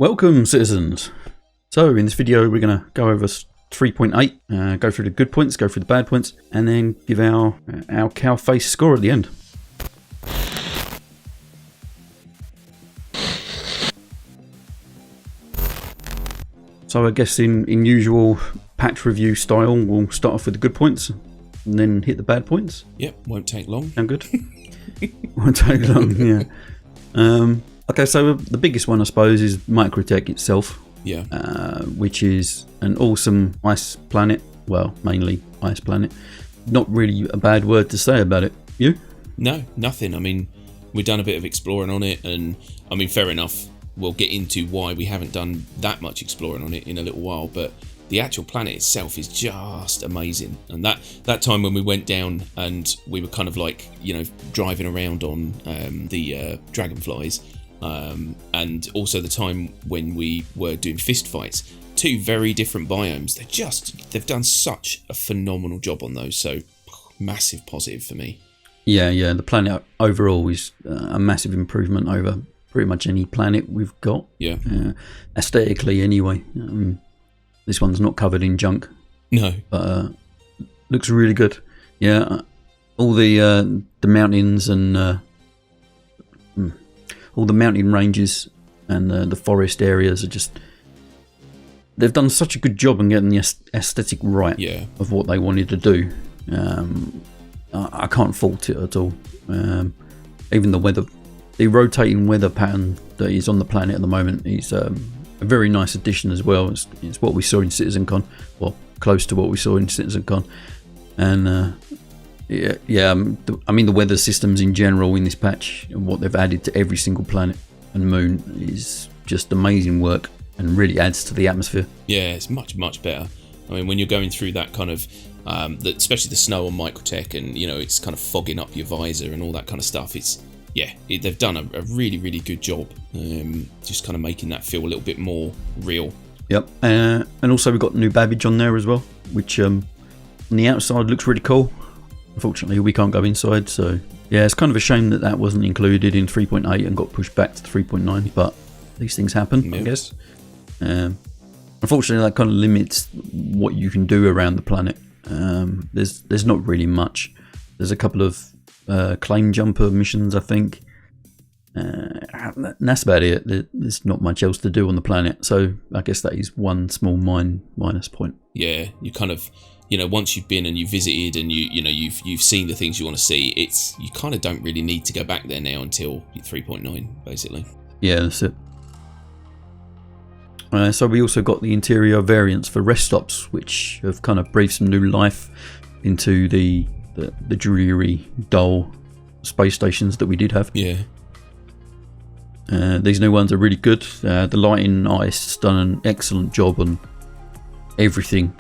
Welcome, citizens. So in this video we're going to go over 3.8, go through the good points, go through the bad points, and then give our cow face score at the end. So I guess in usual patch review style, we'll start off with the good points and then hit the bad points. Yep, won't take long. Sound good? Won't take long, yeah. Okay, so the biggest one, I suppose, is Microtech itself. Yeah. Which is an awesome ice planet. Well, mainly ice planet. Not really a bad word to say about it. You? No, nothing. I mean, we've done a bit of exploring on it, and I mean, fair enough. We'll get into why we haven't done that much exploring on it in a little while, but the actual planet itself is just amazing. And that time when we went down and we were kind of like, you know, driving around on the dragonflies, and also the time when we were doing fist fights, two very different biomes. They've done such a phenomenal job on those, so massive positive for me. Yeah, the planet overall is a massive improvement over pretty much any planet we've got. Yeah. Aesthetically anyway. This one's not covered in junk. No. But looks really good. Yeah. All the mountains and all the mountain ranges and the forest areas are just... They've done such a good job on getting the aesthetic right of what they wanted to do. I can't fault it at all. Even the weather, the rotating weather pattern that is on the planet at the moment is a very nice addition as well. It's what we saw in CitizenCon, well, close to what we saw in CitizenCon. And I mean, the weather systems in general in this patch and what they've added to every single planet and moon is just amazing work and really adds to the atmosphere. Yeah, it's much, much better. I mean, when you're going through that kind of, especially the snow on Microtech, and, you know, it's kind of fogging up your visor and all that kind of stuff, they've done a really, really good job, just kind of making that feel a little bit more real. Yep, and also we've got new babbage on there as well, which on the outside looks really cool. Unfortunately, we can't go inside, so yeah, it's kind of a shame that wasn't included in 3.8 and got pushed back to 3.9, but these things happen, I guess. Unfortunately, that kind of limits what you can do around the planet. There's not really much. There's a couple of claim jumper missions, I think. And that's about it. There's not much else to do on the planet, so I guess that is one small minus point. Yeah, you kind of, you know, once you've been and you visited and you've seen the things you want to see, you kind of don't really need to go back there now until 3.9, basically. Yeah, that's it. So we also got the interior variants for rest stops, which have kind of breathed some new life into the dreary, dull space stations that we did have. Yeah. These new ones are really good. The lighting artist has done an excellent job on everything.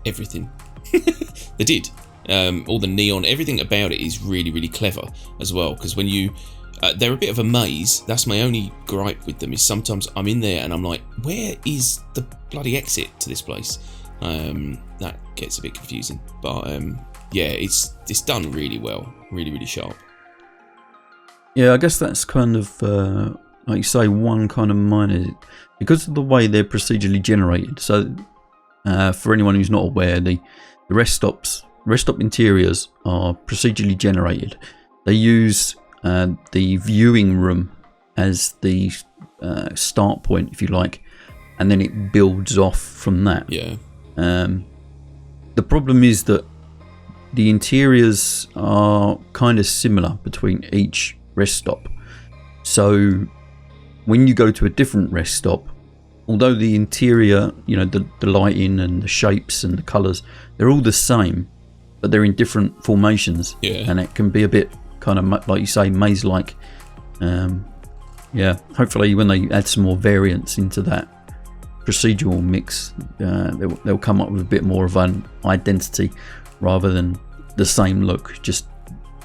They did. All the neon, everything about it is really, really clever as well, because when you... they're a bit of a maze. That's my only gripe with them, is sometimes I'm in there and I'm like, where is the bloody exit to this place? That gets a bit confusing. But yeah, it's done really well. Really, really sharp. Yeah, I guess that's kind of, like you say, one kind of minor, because of the way they're procedurally generated. So for anyone who's not aware, the rest stop interiors are procedurally generated. They use the viewing room as the start point, if you like, and then it builds off from that. Yeah. The problem is that the interiors are kind of similar between each rest stop. So when you go to a different rest stop, although the interior, you know, the lighting and the shapes and the colours, they're all the same, but they're in different formations. Yeah. And it can be a bit kind of, like you say, maze-like. Yeah, hopefully when they add some more variants into that procedural mix, they'll come up with a bit more of an identity rather than the same look, just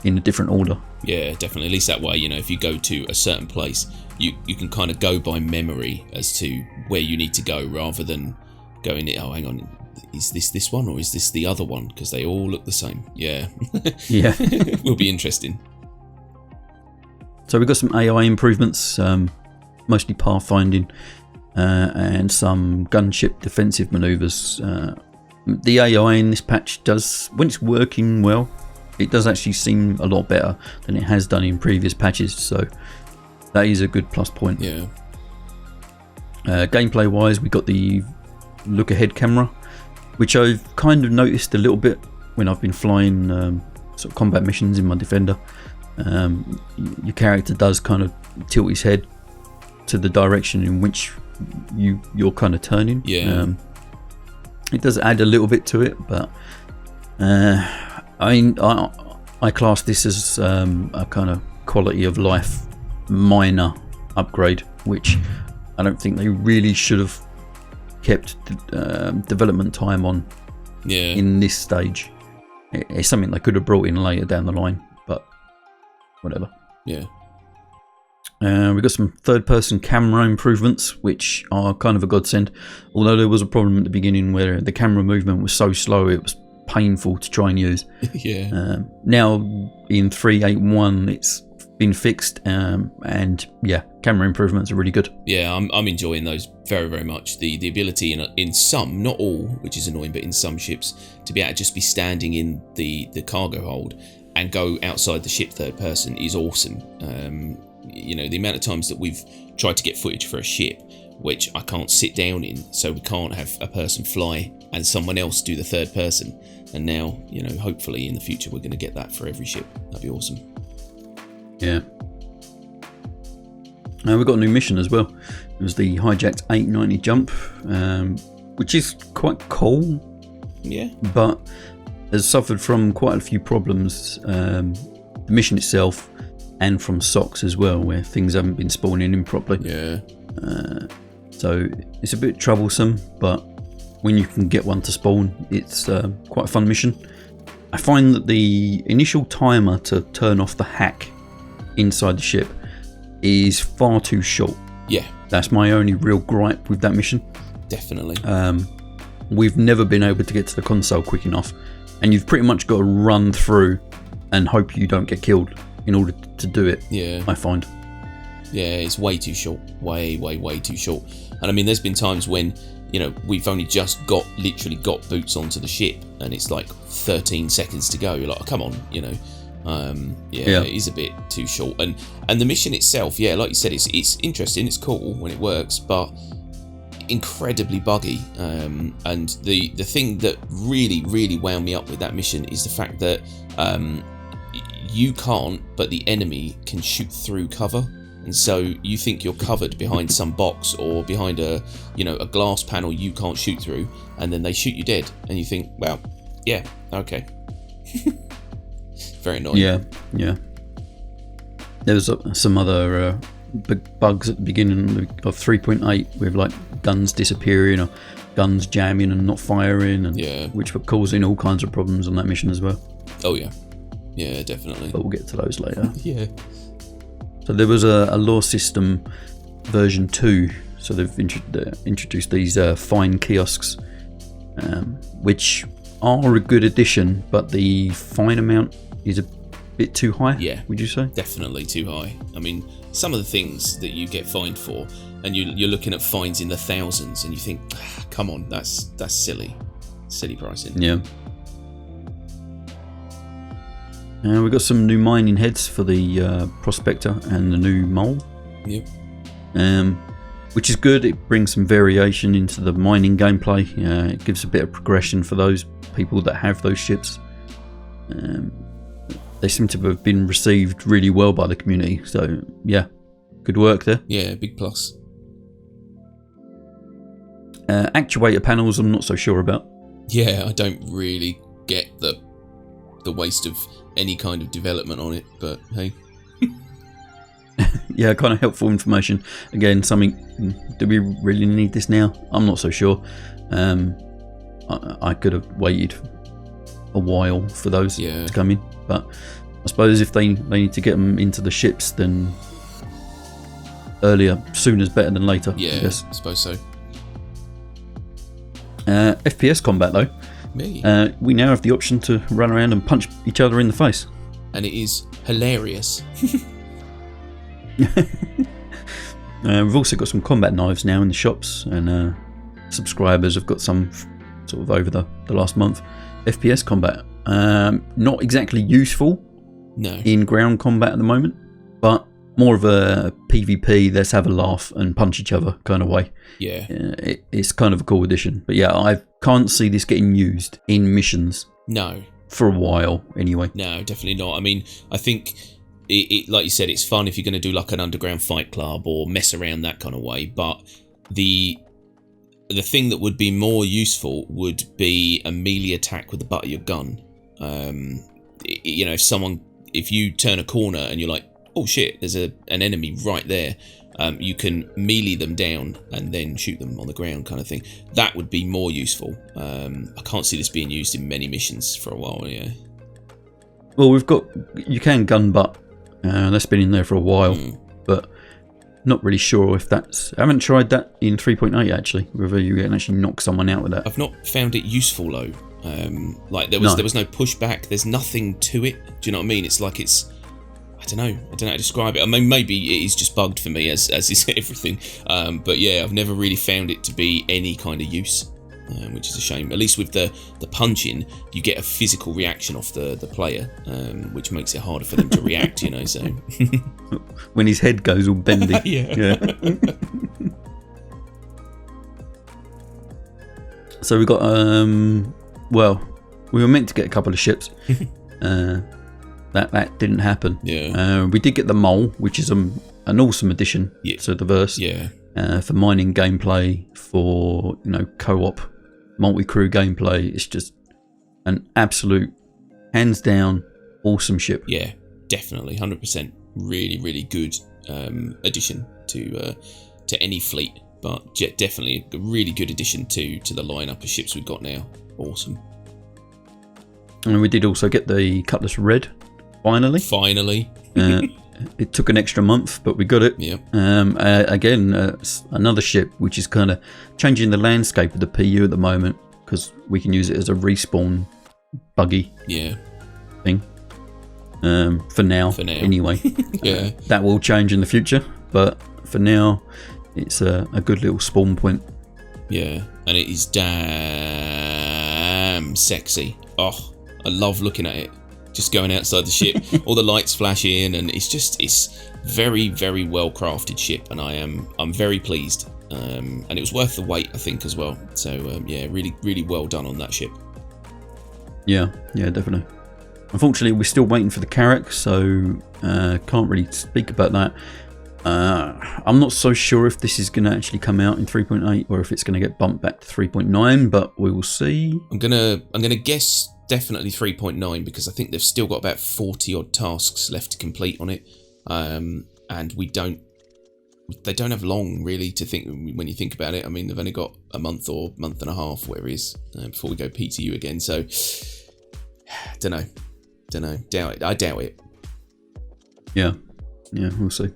in a different order. Yeah, definitely. At least that way, you know, if you go to a certain place, you can kind of go by memory as to where you need to go, rather than going, oh, hang on, is this one or is this the other one? Because they all look the same. Yeah. Yeah. Will be interesting. So we've got some AI improvements, mostly pathfinding. and some gunship defensive maneuvers. The AI in this patch does, when it's working well, it does actually seem a lot better than it has done in previous patches, so that is a good plus point. Yeah. Gameplay wise, we got the look ahead camera, which I've kind of noticed a little bit when I've been flying sort of combat missions in my Defender. Your character does kind of tilt his head to the direction in which you're kind of turning. Yeah. It does add a little bit to it, but I class this as a kind of quality of life minor upgrade, which I don't think they really should have kept development time on in this stage. It's something they could have brought in later down the line, but whatever. Yeah. We've got some third-person camera improvements, which are kind of a godsend. Although there was a problem at the beginning where the camera movement was so slow, it was painful to try and use. Yeah. Now in 3.8.1, it's been fixed, and yeah, camera improvements are really good. Yeah, I'm enjoying those very, very much. The ability in some, not all, which is annoying, but in some ships, to be able to just be standing in the cargo hold and go outside the ship third person is awesome. The amount of times that we've tried to get footage for a ship which I can't sit down in, so we can't have a person fly and someone else do the third person, and now, hopefully in the future we're going to get that for every ship. That'd be awesome. Yeah. We've got a new mission as well. It was the hijacked 890 jump, which is quite cool. Yeah. But has suffered from quite a few problems. The mission itself, and from socks as well, where things haven't been spawning in properly. Yeah. So it's a bit troublesome, but when you can get one to spawn, it's quite a fun mission. I find that the initial timer to turn off the hack inside the ship is far too short. Yeah. That's my only real gripe with that mission. Definitely. We've never been able to get to the console quick enough, and you've pretty much got to run through and hope you don't get killed in order to do it. Yeah. I find. Yeah, it's way too short. Way too short. And I mean, there's been times when, we've only just literally got boots onto the ship, and it's like 13 seconds to go. You're like, oh, come on, It is a bit too short. And the mission itself, yeah, like you said, it's interesting, it's cool when it works, but incredibly buggy. And the thing that really wound me up with that mission is the fact that you can't, but the enemy can shoot through cover. And so you think you're covered behind some box or behind a glass panel you can't shoot through, and then they shoot you dead, and you think, well, yeah, okay. Very annoying. Yeah. There was some other big bugs at the beginning of 3.8 with like guns disappearing or guns jamming and not firing, and which were causing all kinds of problems on that mission as well. Oh yeah. Yeah, definitely. But we'll get to those later. Yeah. So there was a law system version 2. So they've introduced these fine kiosks, which are a good addition, but the fine amount is a bit too high. Yeah. Would you say? Definitely too high. I mean, some of the things that you get fined for, and you're looking at fines in the thousands, and you think, come on, that's silly pricing. Yeah. We've got some new mining heads for the Prospector and the new Mole. Yep. Which is good. It brings some variation into the mining gameplay. It gives a bit of progression for those people that have those ships. They seem to have been received really well by the community. So, yeah, good work there. Yeah, big plus. Actuator panels, I'm not so sure about. Yeah, I don't really get the waste of any kind of development on it, but hey. Yeah, kind of helpful information. Again, something, do we really need this now? I'm not so sure. I could have waited a while for those to come in, but I suppose if they need to get them into the ships, then earlier, sooner's better than later. Yeah, I guess. I suppose so. FPS combat though. We now have the option to run around and punch each other in the face. And it is hilarious. We've also got some combat knives now in the shops, and subscribers have got some sort of over the last month. FPS combat, not exactly useful in ground combat at the moment, but more of a PvP, let's have a laugh and punch each other kind of way. Yeah. It's kind of a cool addition. But yeah, I can't see this getting used in missions. No. For a while, anyway. No, definitely not. I mean, I think, it like you said, it's fun if you're going to do like an underground fight club or mess around that kind of way. But the thing that would be more useful would be a melee attack with the butt of your gun. You know, if you turn a corner and you're like, oh shit, there's an enemy right there, you can melee them down and then shoot them on the ground kind of thing. That would be more useful. I can't see this being used in many missions for a while, yeah. Well, you can gun butt. That's been in there for a while, but not really sure if I haven't tried that in 3.8 actually, whether you can actually knock someone out with that. I've not found it useful though. Like there was no pushback, there's nothing to it. Do you know what I mean? It's like I don't know how to describe it. I mean, maybe it is just bugged for me, as is everything. But yeah, I've never really found it to be any kind of use, which is a shame. At least with the punching, you get a physical reaction off the player, which makes it harder for them to react, you know, so... When his head goes all bendy. Yeah. So we got, well, we were meant to get a couple of ships. That didn't happen. Yeah. We did get the Mole, which is an awesome addition to the verse. Yeah. For mining gameplay, for co-op, multi-crew gameplay. It's just an absolute, hands down, awesome ship. Yeah, definitely, 100%. Really, really good addition to any fleet, but definitely a really good addition to the lineup of ships we've got now. Awesome. And we did also get the Cutlass Red. Finally. It took an extra month, but we got it. Yeah. Again, another ship which is kind of changing the landscape of the PU at the moment, because we can use it as a respawn buggy thing. For now. Anyway. Yeah. That will change in the future, but for now, it's a good little spawn point. Yeah, and it is damn sexy. Oh, I love looking at it. Just going outside the ship, all the lights flash in, and it's very, very well crafted ship, and I'm very pleased. And it was worth the wait, I think, as well. So yeah, really, really well done on that ship. Yeah, definitely. Unfortunately, we're still waiting for the Carrack, so can't really speak about that. I'm not so sure if this is going to actually come out in 3.8 or if it's going to get bumped back to 3.9, but we will see. I'm gonna guess definitely 3.9, because I think they've still got about 40 odd tasks left to complete on it, and they don't have long really to think when you think about it. I mean, they've only got a month or month and a half, whatever it is, before we go PTU again. So don't know. Doubt it. I doubt it. Yeah, we'll see.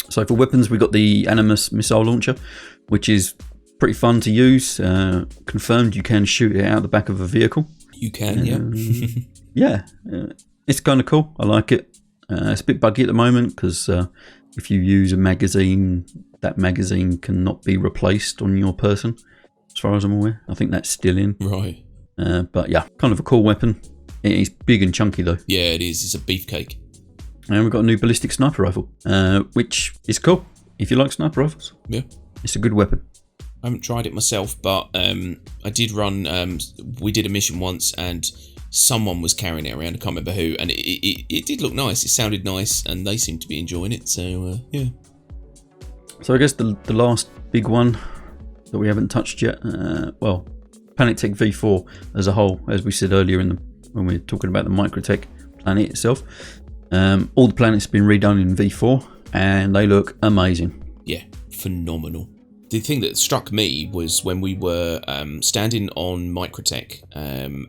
So for weapons, we got the Animus missile launcher, which is pretty fun to use. Confirmed you can shoot it out the back of a vehicle. You can, yeah. It's kind of cool. I like it. It's a bit buggy at the moment because if you use a magazine, that magazine cannot be replaced on your person, as far as I'm aware. I think that's still in. Right. But yeah, kind of a cool weapon. It's big and chunky though. Yeah, it is. It's a beefcake. And we've got a new ballistic sniper rifle, which is cool. If you like sniper rifles, yeah, it's a good weapon. I haven't tried it myself, but I did run. We did a mission once, and someone was carrying it around. I can't remember who, and it did look nice. It sounded nice, and they seemed to be enjoying it. So yeah. So I guess the last big one that we haven't touched yet, well, Planetary V4 as a whole, as we said earlier when we were talking about the Microtech planet itself. All the planets have been redone in V4, and they look amazing. Yeah, phenomenal. The thing that struck me was when we were standing on Microtech,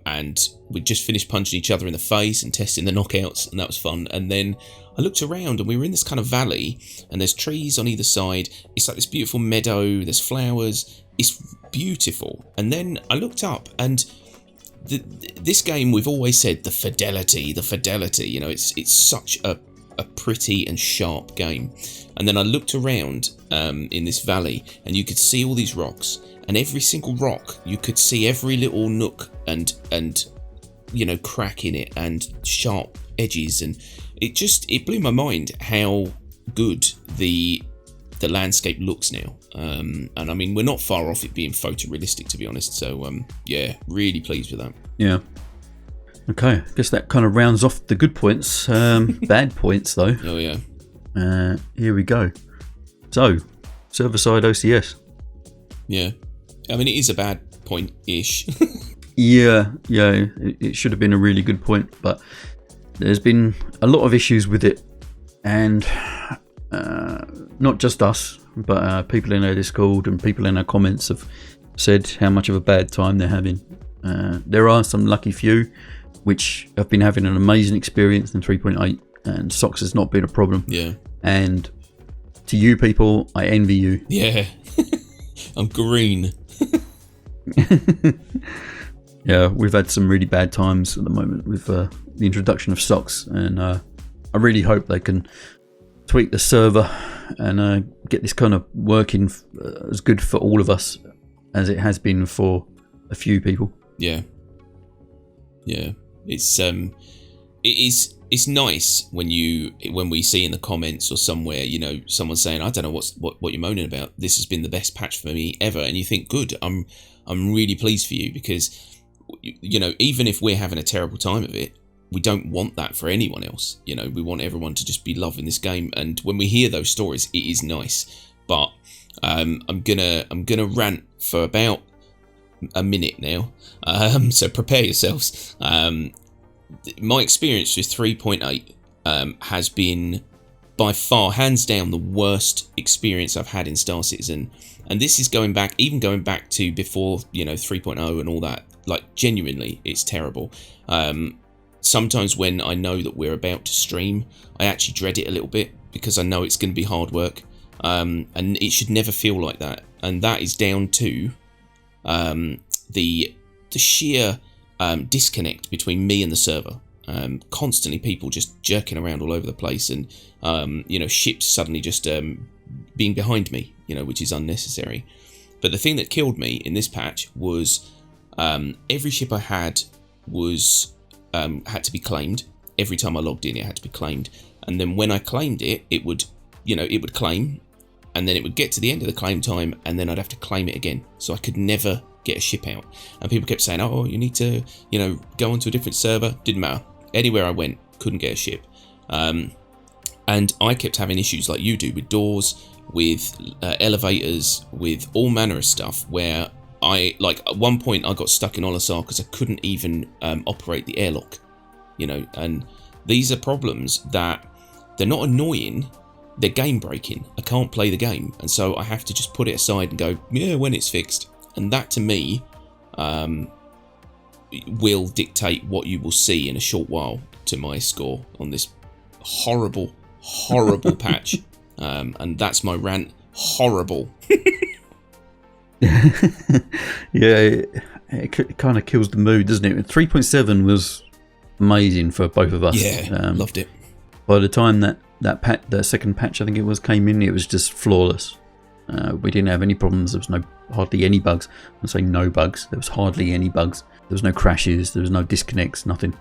and we just finished punching each other in the face and testing the knockouts, and that was fun. And then I looked around, and we were in this kind of valley, and there's trees on either side. It's like this beautiful meadow. There's flowers. It's beautiful. And then I looked up, and this game, we've always said the fidelity. You know, it's such a a pretty and sharp game. And then I looked around in this valley, and you could see all these rocks, and every single rock, you could see every little nook and crack in it and sharp edges, and it blew my mind how good the landscape looks now. And I mean, we're not far off it being photorealistic, to be honest. So yeah, really pleased with that. Yeah. Okay, I guess that kind of rounds off the good points. Bad points, though. Oh, yeah. Here we go. So, server-side OCS. Yeah. I mean, it is a bad point-ish. Yeah, it should have been a really good point, but there's been a lot of issues with it, and not just us, but people in our Discord and people in our comments have said how much of a bad time they're having. There are some lucky few which have been having an amazing experience in 3.8, and Socks has not been a problem. Yeah. And to you people, I envy you. Yeah. I'm green. Yeah, we've had some really bad times at the moment with the introduction of Socks, and I really hope they can tweak the server and get this kind of working as good for all of us as it has been for a few people. Yeah. It's nice when we see in the comments or somewhere, someone saying, I don't know what you're moaning about. This has been the best patch for me ever, and you think, good. I'm really pleased for you, because even if we're having a terrible time of it, we don't want that for anyone else. We want everyone to just be loving this game, and when we hear those stories, it is nice. But I'm gonna rant for about a minute now, so prepare yourselves. My experience with 3.8 has been by far, hands down, the worst experience I've had in Star Citizen, and this is going back to before 3.0 and all that. Like, genuinely, it's terrible. Sometimes when I know that we're about to stream, I actually dread it a little bit, because I know it's going to be hard work, and it should never feel like that. And that is down to the sheer disconnect between me and the server. Constantly people just jerking around all over the place, and ships suddenly just being behind me, which is unnecessary. But the thing that killed me in this patch was every ship I had was had to be claimed. Every time I logged in, it had to be claimed, and then when I claimed it, it would claim, and then it would get to the end of the claim time, and then I'd have to claim it again. So I could never get a ship out. And people kept saying, oh, you need to, go onto a different server. Didn't matter. Anywhere I went, couldn't get a ship. And I kept having issues like you do, with doors, with elevators, with all manner of stuff, where at one point I got stuck in Olisar because I couldn't even operate the airlock. And these are problems that they're not annoying, they're game breaking. I can't play the game, and so I have to just put it aside and go, yeah, when it's fixed. And that, to me, will dictate what you will see in a short while to my score on this horrible patch. And that's my rant. Horrible. Yeah, it kind of kills the mood, doesn't it? 3.7 was amazing for both of us. Yeah, loved it. By the time that second patch, I think it was, came in, it was just flawless. We didn't have any problems. There was hardly any bugs. I'm saying no bugs. There was hardly any bugs. There was no crashes. There was no disconnects. Nothing.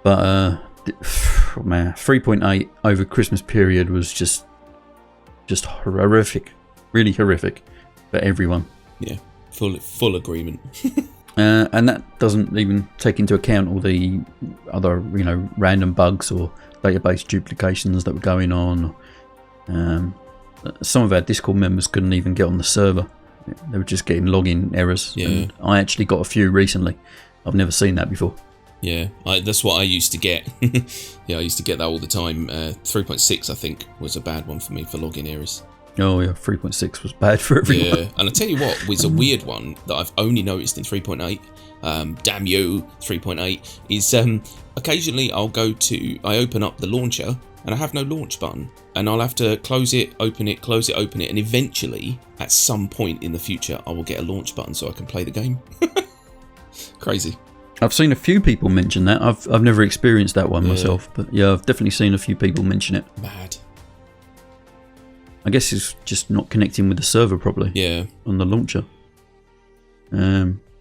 But man, 3.8 over Christmas period was just horrific. Really horrific for everyone. Yeah, full agreement. And that doesn't even take into account all the other random bugs or database duplications that were going on. Some of our Discord members couldn't even get on the server. They were just getting login errors. Yeah. And I actually got a few recently. I've never seen that before. Yeah, that's what I used to get. Yeah, I used to get that all the time. 3.6, I think, was a bad one for me for login errors. Oh yeah, 3.6 was bad for everyone. Yeah, and I tell you what was a weird one that I've only noticed in 3.8. Damn you, 3.8 is occasionally I open up the launcher and I have no launch button, and I'll have to close it, open it, and eventually, at some point in the future, I will get a launch button so I can play the game. Crazy. I've seen a few people mention that. I've never experienced that one myself, but yeah, I've definitely seen a few people mention it. Mad. I guess it's just not connecting with the server properly. Yeah. On the launcher.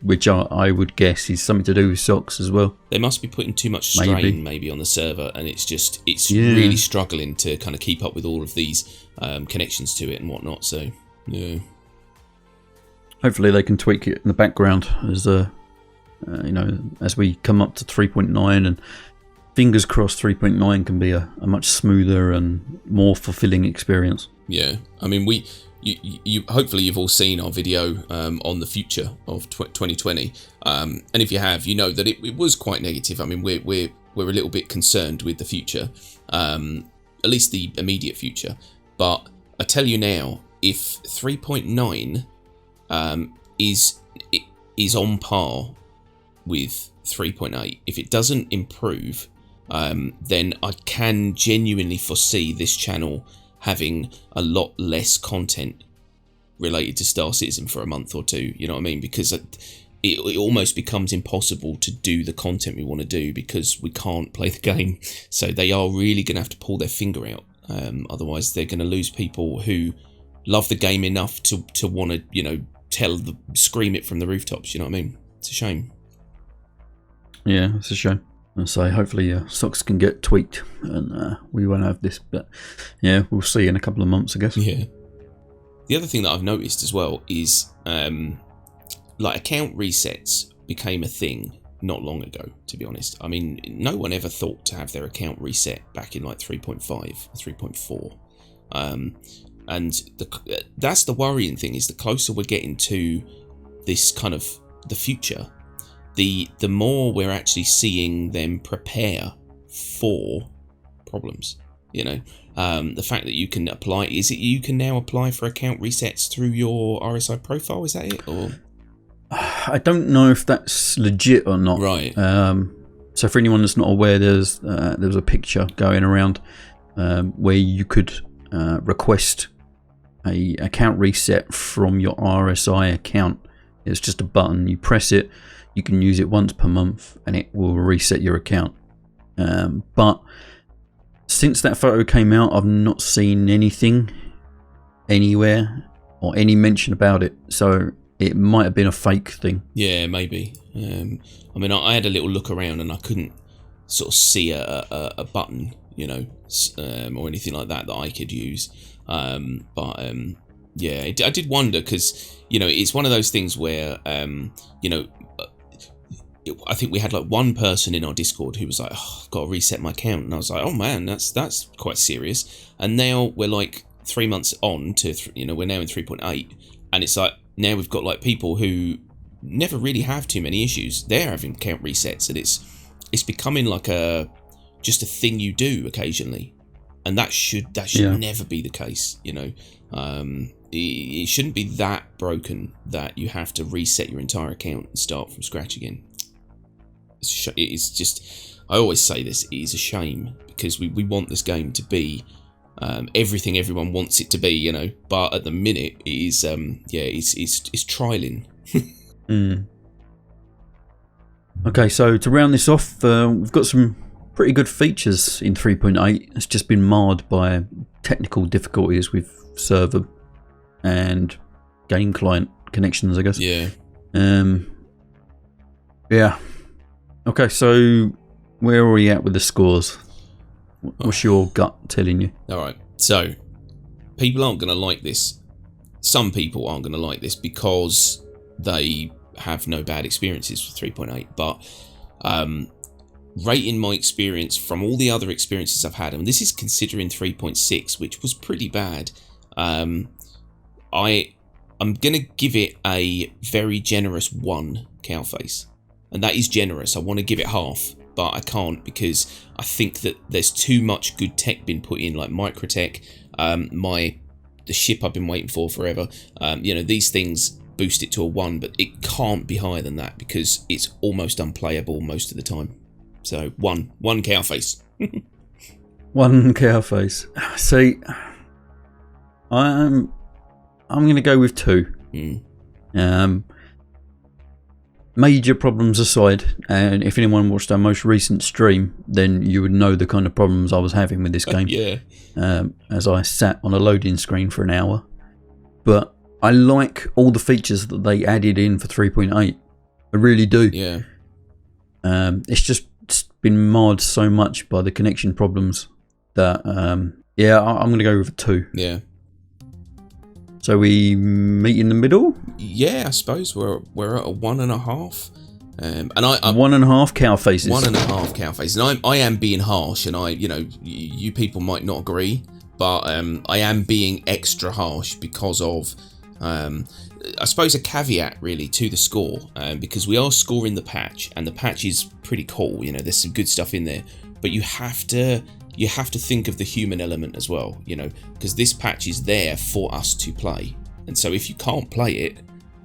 Which I would guess is something to do with socks as well. They must be putting too much strain maybe on the server, and it's really struggling to kind of keep up with all of these connections to it and whatnot. So yeah. Hopefully they can tweak it in the background as as we come up to 3.9, and fingers crossed 3.9 can be a much smoother and more fulfilling experience. Yeah, I mean you hopefully you've all seen our video on the future of 2020, and if you have, you know that it was quite negative. I mean we're a little bit concerned with the future, at least the immediate future. But I tell you now, if 3.9 is on par with 3.8, if it doesn't improve, then I can genuinely foresee this channel having a lot less content related to Star Citizen for a month or two, you know what I mean? Because it almost becomes impossible to do the content we want to do because we can't play the game. So they are really going to have to pull their finger out. Otherwise, they're going to lose people who love the game enough to want to, scream it from the rooftops, you know what I mean? It's a shame. Yeah, it's a shame. So hopefully socks can get tweaked and we won't have this, but yeah, we'll see in a couple of months, I guess. Yeah. The other thing that I've noticed as well is account resets became a thing not long ago, to be honest. I mean, no one ever thought to have their account reset back in 3.5, 3.4. And that's the worrying thing, is the closer we're getting to this kind of the future, the more we're actually seeing them prepare for problems. The fact that you can apply, you can now apply for account resets through your RSI profile, is that it? Or I don't know if that's legit or not. Right. So for anyone that's not aware, there was a picture going around where you could request a account reset from your RSI account. It's just a button, you press it, you can use it once per month and it will reset your account. But since that photo came out, I've not seen anything anywhere or any mention about it. So it might have been a fake thing. Yeah, maybe. I mean, I had a little look around and I couldn't sort of see a button, or anything like that I could use. Yeah, I did wonder because, it's one of those things where, I think we had one person in our Discord who was like, oh, I've got to reset my account. And I was like, oh man, that's quite serious. And now we're 3 months on to, we're now in 3.8. And it's now we've got people who never really have too many issues. They're having account resets, and it's becoming just a thing you do occasionally. And that should never be the case, It shouldn't be that broken that you have to reset your entire account and start from scratch again. It's just, I always say this, it is a shame because we want this game to be everything everyone wants it to be, but at the minute it is, it's trialing. Okay, so to round this off, we've got some pretty good features in 3.8. It's just been marred by technical difficulties with server and game client connections, I guess. Yeah. Yeah. Okay, so where are we at with the scores? What's your gut telling you? Alright, so people aren't going to like this. Some people aren't going to like this because they have no bad experiences with 3.8, but rating my experience from all the other experiences I've had, and this is considering 3.6, which was pretty bad, I'm going to give it a very generous 1 cowface. And that is generous. I want to give it half, but I can't because I think that there's too much good tech been put in, like microtech, the ship I've been waiting for forever. These things boost it to a 1, but it can't be higher than that because it's almost unplayable most of the time. So 1 cowface. 1 cowface. See, I'm going to go with 2. major problems aside, and if anyone watched our most recent stream, then you would know the kind of problems I was having with this game. As I sat on a loading screen for an hour. But I like all the features that they added in for 3.8. I really do. Yeah. It's just been marred so much by the connection problems that, I'm going to go with a 2. Yeah. So we meet in the middle? Yeah, I suppose we're at a 1.5. And I 1.5 cow faces. 1.5 cow faces. And I am being harsh, and you people might not agree, but I am being extra harsh because of I suppose a caveat really to the score, because we are scoring the patch, and the patch is pretty cool. There's some good stuff in there, but you have to think of the human element as well. Because this patch is there for us to play, and so if you can't play it,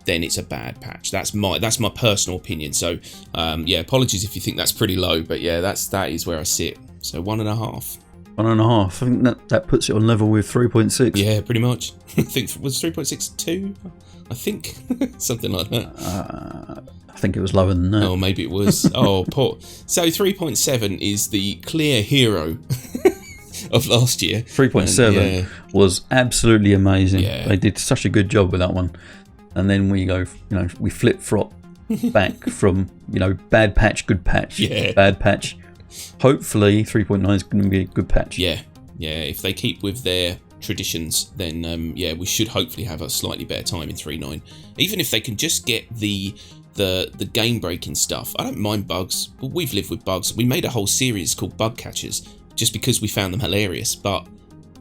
then it's a bad patch. That's my personal opinion. So apologies if you think that's pretty low, but yeah, that is where I sit. So 1.5. 1.5. I think that puts it on level with 3.6. Yeah, pretty much. I think was 3.6 2. I think something like that. I think it was lower than that. Oh, maybe it was. Oh, poor. So 3.7 is the clear hero of last year. 3.7 was absolutely amazing. Yeah. They did such a good job with that one. And then we go, we flip-flop back from, bad patch, good patch, bad patch. Hopefully 3.9 is going to be a good patch. Yeah. If they keep with their traditions, then we should hopefully have a slightly better time in 3.9. Even if they can just get the game breaking stuff. I don't mind bugs, but we've lived with bugs. We made a whole series called Bug Catchers just because we found them hilarious. But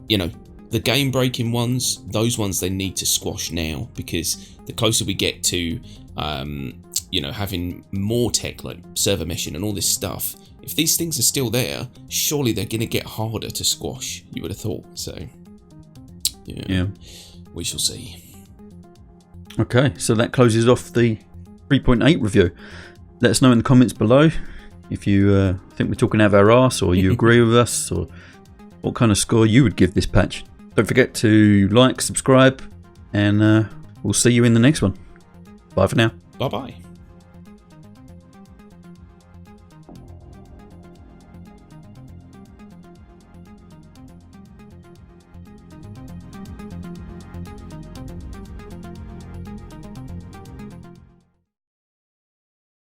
the game breaking ones, those ones they need to squash now, because the closer we get to having more tech like server meshing and all this stuff, if these things are still there, surely they're going to get harder to squash, you would have thought. So yeah, we shall see. Okay, so that closes off the 3.8 review. Let us know in the comments below if you think we're talking out of our arse, or you agree with us, or what kind of score you would give this patch. Don't forget to like, subscribe, and we'll see you in the next one. Bye for now. Bye bye.